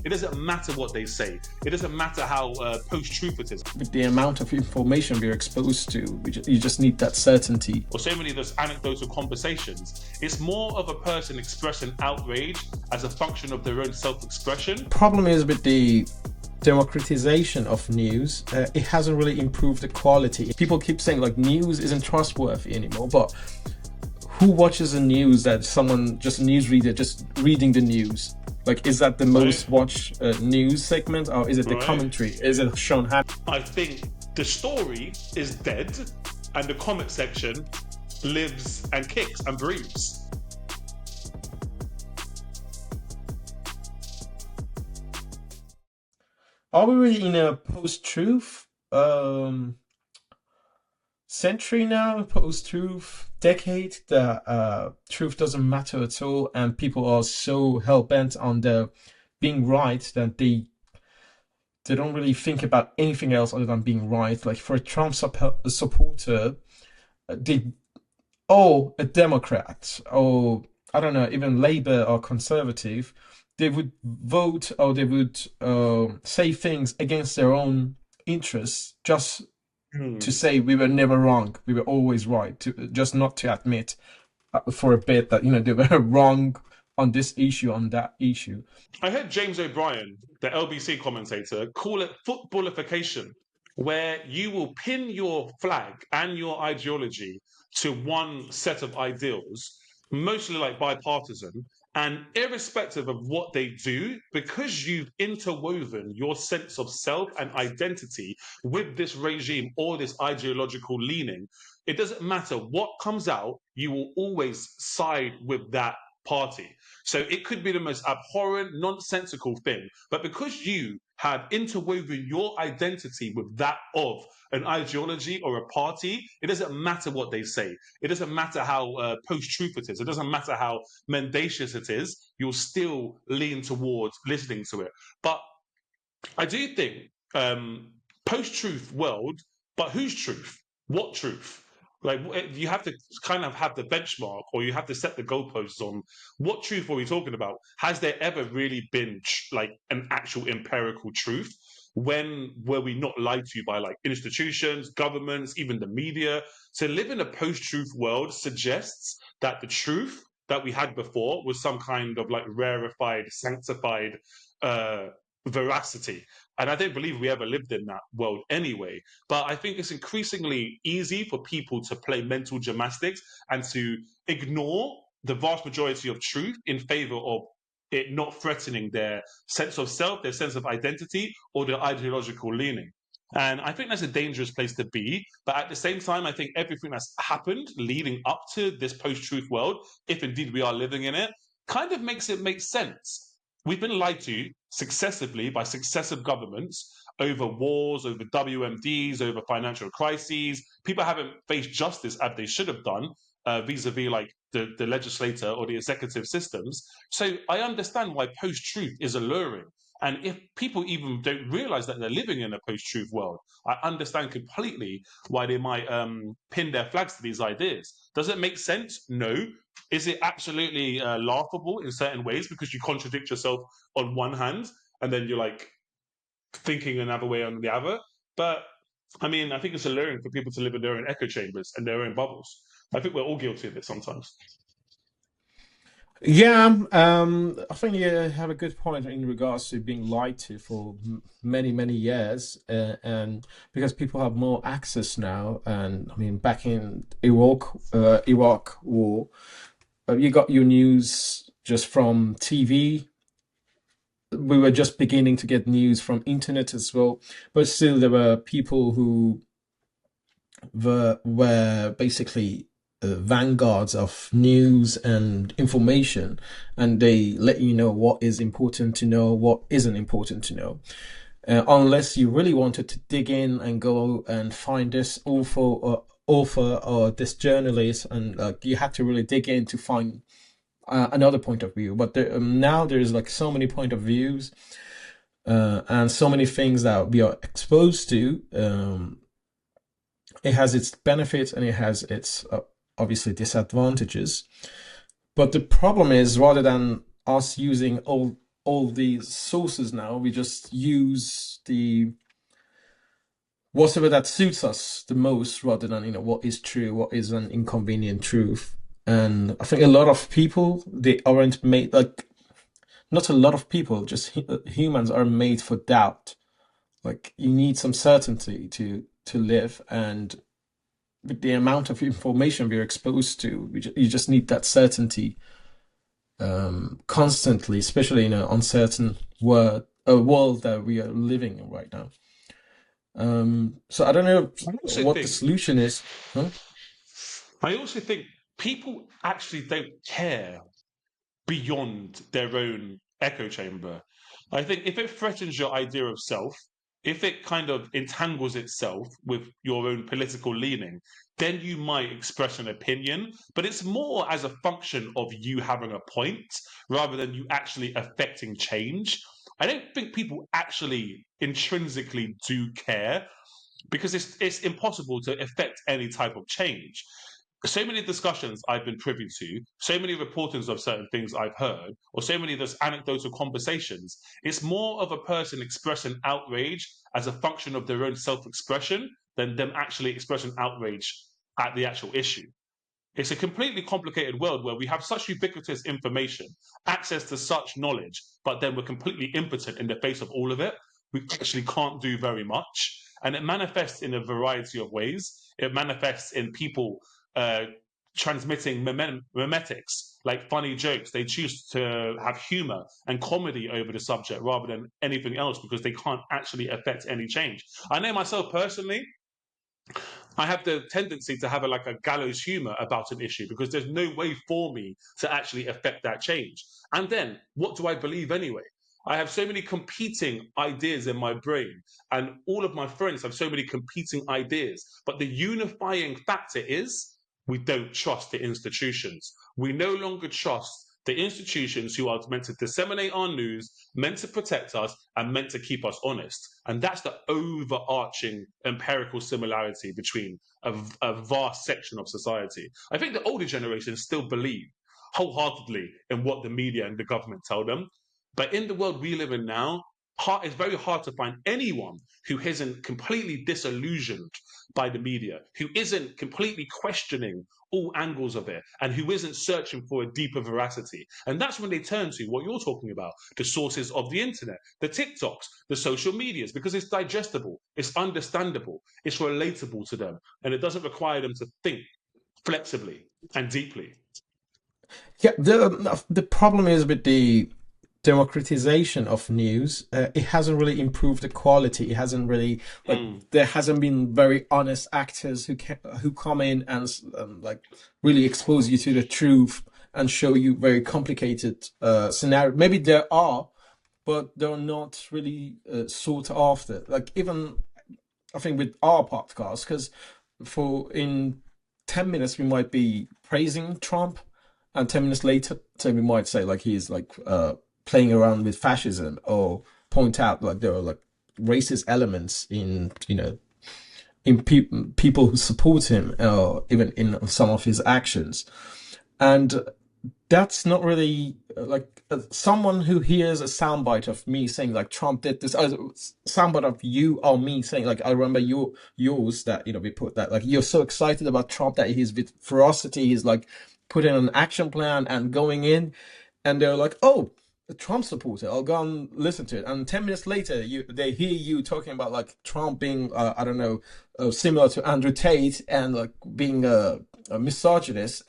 It doesn't matter what they say. It doesn't matter how post-truth it is. With the amount of information we're exposed to, you just need that certainty. Or so many of those anecdotal conversations, it's more of a person expressing outrage as a function of their own self-expression. Problem is with the democratization of news, it hasn't really improved the quality. People keep saying like news isn't trustworthy anymore, but who watches the news that someone, just a newsreader, just reading the news? Like, is that the most watched news segment, or is it the commentary? Is it Sean Hannity? I think the story is dead and the comment section lives and kicks and breathes. Are we really in a post-truth century now, post-truth decade, that truth doesn't matter at all, and people are so hell-bent on their being right that they don't really think about anything else other than being right? Like for a Trump supporter, they, a Democrat, or I don't know, even Labour or Conservative, they would vote, or they would say things against their own interests just to say we were never wrong, we were always right, just not to admit for a bit that they were wrong on this issue, on that issue. I heard James O'Brien, the LBC commentator, call it footballification, where you will pin your flag and your ideology to one set of ideals, mostly like bipartisan, and irrespective of what they do, because you've interwoven your sense of self and identity with this regime or this ideological leaning, it doesn't matter what comes out, you will always side with that party. So it could be the most abhorrent, nonsensical thing, but because you have interwoven your identity with that of an ideology or a party, it doesn't matter what they say. It doesn't matter how post-truth it is. It doesn't matter how mendacious it is. You'll still lean towards listening to it. But I do think post-truth world, but whose truth? What truth? Like, you have to kind of have the benchmark, or you have to set the goalposts on what truth are we talking about? Has there ever really been like an actual empirical truth? When were we not lied to by like institutions, governments, even the media? To live in a post-truth world suggests that the truth that we had before was some kind of like rarefied, sanctified veracity. And I don't believe we ever lived in that world anyway. But I think it's increasingly easy for people to play mental gymnastics and to ignore the vast majority of truth in favor of it not threatening their sense of self, their sense of identity, or their ideological leaning. And I think that's a dangerous place to be. But at the same time, I think everything that's happened leading up to this post-truth world, if indeed we are living in it, kind of makes it make sense. We've been lied to successively by successive governments over wars, over WMDs, over financial crises. People haven't faced justice as they should have done vis-a-vis like the legislator or the executive systems. So I understand why post-truth is alluring. And if people even don't realize that they're living in a post-truth world, I understand completely why they might pin their flags to these ideas. Does it make sense? No. Is it absolutely laughable in certain ways because you contradict yourself on one hand and then you're like thinking another way on the other? But I mean, I think it's alluring for people to live in their own echo chambers and their own bubbles. I think we're all guilty of it sometimes. Yeah, I think you have a good point in regards to being lied to for many, many years, and because people have more access now. And I mean, back in Iraq War, you got your news just from TV. We were just beginning to get news from internet as well, but still there were people who were basically vanguards of news and information, and they let you know what is important to know, what isn't important to know. Unless you really wanted to dig in and go and find this author or this journalist, and you had to really dig in to find another point of view. But now there's like so many point of views and so many things that we are exposed to. It has its benefits and it has its obviously disadvantages. But the problem is, rather than us using all all these sources now. We just use the whatever that suits us the most rather than, what is true, what is an inconvenient truth. And I think a lot of people, they aren't made like, not a lot of people, just humans are made for doubt. Like you need some certainty to live, and with the amount of information we're exposed to, you just need that certainty constantly, especially in an uncertain world that we are living in right now. So I don't know I also what the think solution is. Huh? I also think people actually don't care beyond their own echo chamber. I think if it threatens your idea of self, if it kind of entangles itself with your own political leaning, then you might express an opinion. But it's more as a function of you having a point rather than you actually affecting change. I don't think people actually intrinsically do care because it's impossible to affect any type of change. So many discussions I've been privy to, so many reportings of certain things I've heard, or so many of those anecdotal conversations, it's more of a person expressing outrage as a function of their own self-expression than them actually expressing outrage at the actual issue. It's a completely complicated world where we have such ubiquitous information, access to such knowledge, but then we're completely impotent in the face of all of it. We actually can't do very much. And it manifests in a variety of ways. It manifests in people uh, transmitting memetics, like funny jokes. They choose to have humor and comedy over the subject rather than anything else because they can't actually affect any change. I know myself personally, I have the tendency to have like a gallows humor about an issue because there's no way for me to actually affect that change. And then what do I believe anyway? I have so many competing ideas in my brain, and all of my friends have so many competing ideas. But the unifying factor is we don't trust the institutions. We no longer trust the institutions who are meant to disseminate our news, meant to protect us, and meant to keep us honest. And that's the overarching empirical similarity between a vast section of society. I think the older generation still believe wholeheartedly in what the media and the government tell them. But in the world we live in now, it's very hard to find anyone who isn't completely disillusioned by the media, who isn't completely questioning all angles of it, and who isn't searching for a deeper veracity. And that's when they turn to what you're talking about, the sources of the internet, the TikToks, the social medias, because it's digestible, it's understandable, it's relatable to them, and it doesn't require them to think flexibly and deeply. Yeah, the problem is with the democratization of news. It hasn't really improved the quality. It hasn't really like Mm. there hasn't been very honest actors who come in and like really expose you to the truth and show you very complicated scenario. Maybe there are, but they're not really sought after. Like even I think with our podcast, because for in 10 minutes we might be praising Trump, and 10 minutes later, so we might say like he's like playing around with fascism, or point out like there are like racist elements in in people who support him, or even in some of his actions, and that's not really like someone who hears a soundbite of me saying like Trump did this, soundbite of you or me saying like I remember yours that we put that like you're so excited about Trump that he's with ferocity, he's like putting an action plan and going in, and they're like, oh, a Trump supporter, I'll go and listen to it, and 10 minutes later they hear you talking about like Trump being I don't know, similar to Andrew Tate, and like being a misogynist.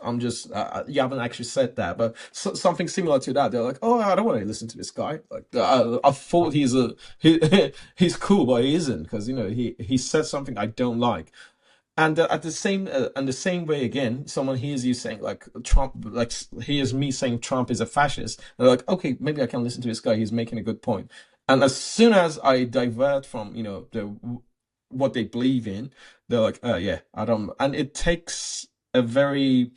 I'm just you haven't actually said that, but something similar to that. They're like, "Oh, I don't want to listen to this guy. Like, I thought he's cool, but he isn't because he said something I don't like." And at the same way again, someone hears you saying like Trump, like hears me saying Trump is a fascist. They're like, "Okay, maybe I can listen to this guy. He's making a good point." And as soon as I divert from what they believe in, they're like, yeah, I don't." And it takes a very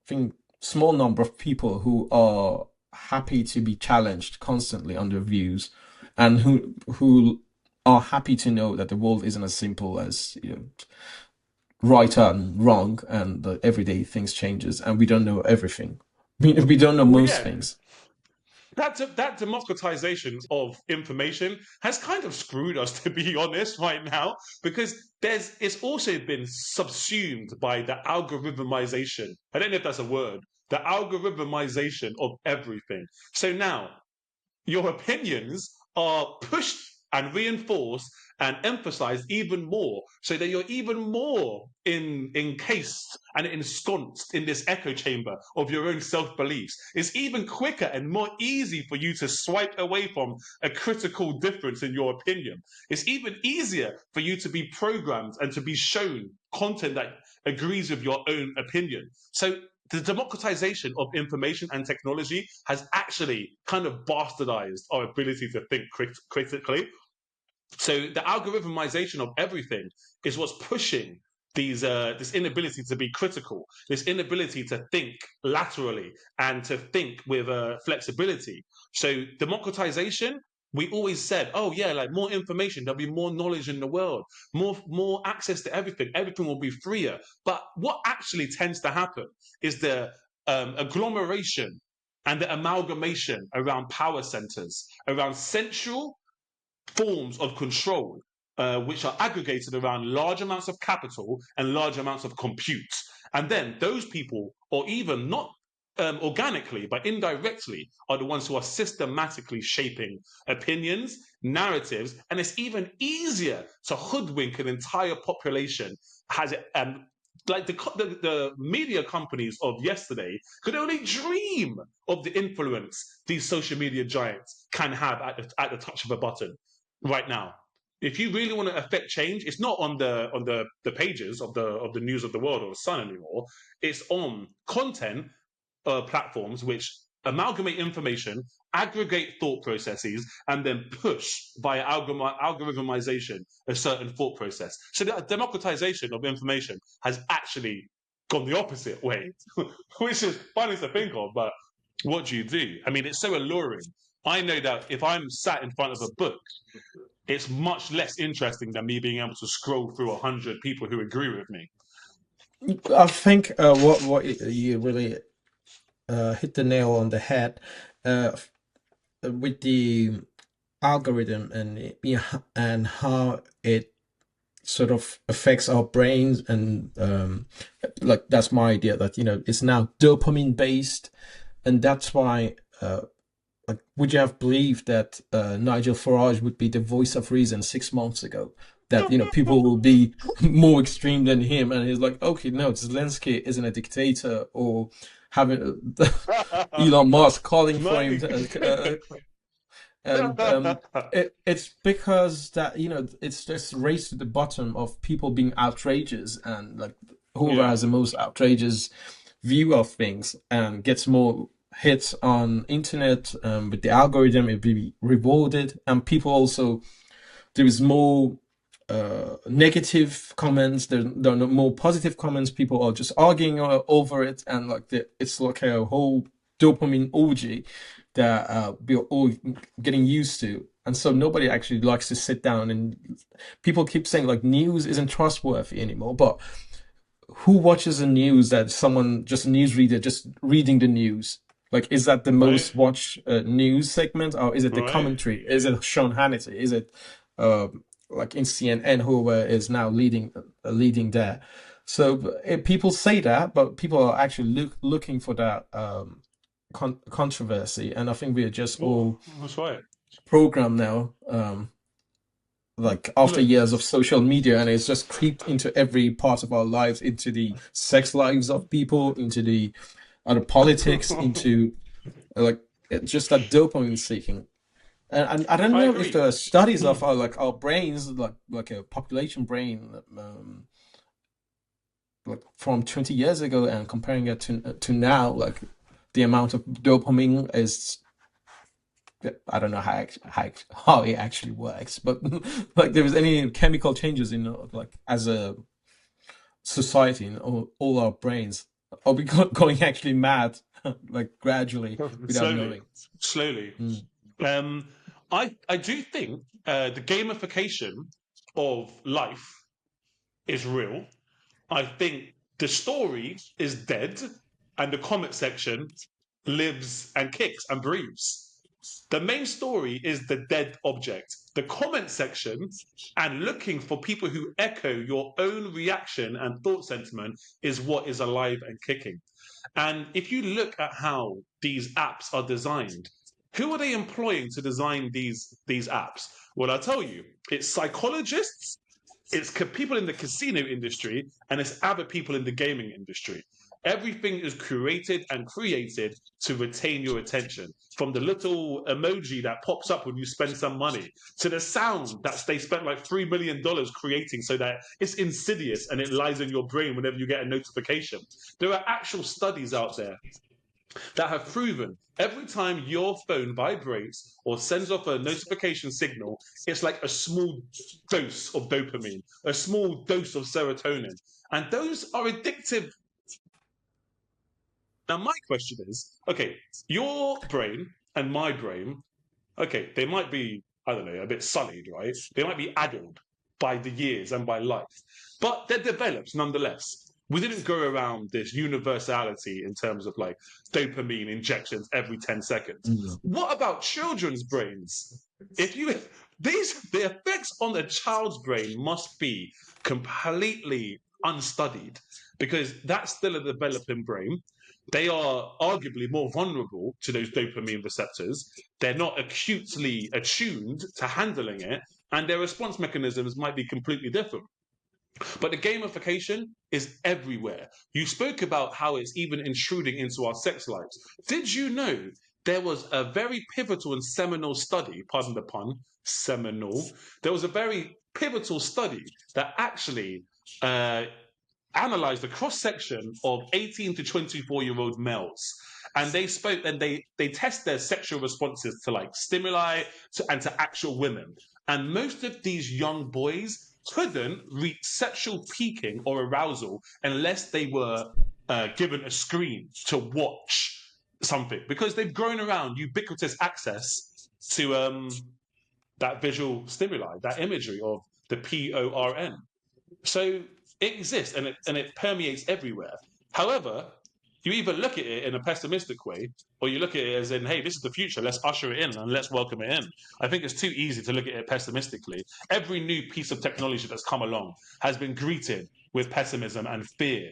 think small number of people who are happy to be challenged constantly on their views, and who are happy to know that the world isn't as simple as right and wrong, and everyday things changes, and we don't know everything. We don't know Well, most yeah, things. that democratization of information has kind of screwed us, to be honest, right now, because it's also been subsumed by the algorithmization. I don't know if that's a word. The algorithmization of everything. So now your opinions are pushed and reinforced and emphasized even more, so that you're even more encased and ensconced in this echo chamber of your own self-beliefs. It's even quicker and more easy for you to swipe away from a critical difference in your opinion. It's even easier for you to be programmed and to be shown content that agrees with your own opinion. So the democratization of information and technology has actually kind of bastardized our ability to think critically. So the algorithmization of everything is what's pushing this inability to be critical, this inability to think laterally and to think with flexibility. So democratization, we always said, oh yeah, like more information, there'll be more knowledge in the world, more access to everything. Everything will be freer. But what actually tends to happen is the agglomeration and the amalgamation around power centers, around central forms of control, which are aggregated around large amounts of capital and large amounts of compute. And then those people, or even not organically, but indirectly, are the ones who are systematically shaping opinions, narratives, and it's even easier to hoodwink an entire population. Has it, like the media companies of yesterday could only dream of the influence these social media giants can have at the touch of a button right now. If you really want to affect change, it's not on the pages of the news of the world or the Sun anymore. It's on content platforms which amalgamate information, aggregate thought processes, and then push via algorithmization a certain thought process. So the democratization of information has actually gone the opposite way, which is funny to think of, but what do you do? I mean, it's so alluring. I know that if I'm sat in front of a book, it's much less interesting than me being able to scroll through 100 people who agree with me. I think what you really hit the nail on the head with the algorithm and and how it sort of affects our brains, and like that's my idea that it's now dopamine based, and that's why like, would you have believed that Nigel Farage would be the voice of reason 6 months ago? That people will be more extreme than him, and he's like, okay, no, Zelensky isn't a dictator, or having Elon Musk calling for him and it's because that it's just race to the bottom of people being outrageous, and like whoever Yeah, has the most outrageous view of things and gets more hits on internet, with the algorithm it be rewarded, and people also, there is more negative comments, there are no more positive comments, people are just arguing over it, and like it's like a whole dopamine orgy that we're all getting used to. And so nobody actually likes to sit down, and people keep saying like news isn't trustworthy anymore, but who watches the news that someone, just a newsreader, just reading the news? Like, is that the right, most watched news segment, or is it the right. commentary? Is it Sean Hannity? Is it uh, like in CNN, whoever is now leading there? So people say that, but people are actually looking for that controversy, and I think we are just Well, all that's right. programmed now. Like after Look, years of social media, and it's just creeped into every part of our lives, into the sex lives of people, into the other politics, into like just that dopamine seeking. And I don't I know if agree. there are studies of our like our brains, like a population brain, like from 20 years ago, and comparing it to now, like the amount of dopamine is, I don't know how it actually works, but like there is any chemical changes in like as a society in all our brains. Are we going actually mad like gradually without Slowly, knowing? slowly. Mm. Um, I do think the gamification of life is real. I think the story is dead, and the comment section lives and kicks and breathes. The main story is the dead object. The comment section and looking for people who echo your own reaction and thought sentiment is what is alive and kicking. And if you look at how these apps are designed, who are they employing to design these apps? Well, I'll tell you, it's psychologists, it's people in the casino industry, and it's other people in the gaming industry. Everything is curated and created to retain your attention. From the little emoji that pops up when you spend some money to the sound that they spent like $3 million creating so that it's insidious and it lies in your brain whenever you get a notification. There are actual studies out there that have proven every time your phone vibrates or sends off a notification signal, it's like a small dose of dopamine, a small dose of serotonin. And those are addictive. Now, my question is, okay, your brain and my brain, okay, they might be, I don't know, a bit sullied, right? They might be addled by the years and by life, but they're developed nonetheless. We didn't go around this universality in terms of like dopamine injections every 10 seconds. What about children's brains? The effects on a child's brain must be completely unstudied because that's still a developing brain. They are arguably more vulnerable to those dopamine receptors. They're not acutely attuned to handling it, and their response mechanisms might be completely different. But the gamification is everywhere. You spoke about how it's even intruding into our sex lives. Did you know there was a very pivotal and seminal study, pardon the pun, seminal, there was a very pivotal study that actually analyzed the cross-section of 18 to 24-year-old males. And they test their sexual responses to like stimuli and to actual women. And most of these young boys couldn't reach sexual peaking or arousal unless they were given a screen to watch something because they've grown around ubiquitous access to that visual stimuli, that imagery of the PORN. So it exists and it permeates everywhere. However, you either look at it in a pessimistic way or you look at it as in, hey, this is the future, let's usher it in and let's welcome it in. I think it's too easy to look at it pessimistically. Every new piece of technology that's come along has been greeted with pessimism and fear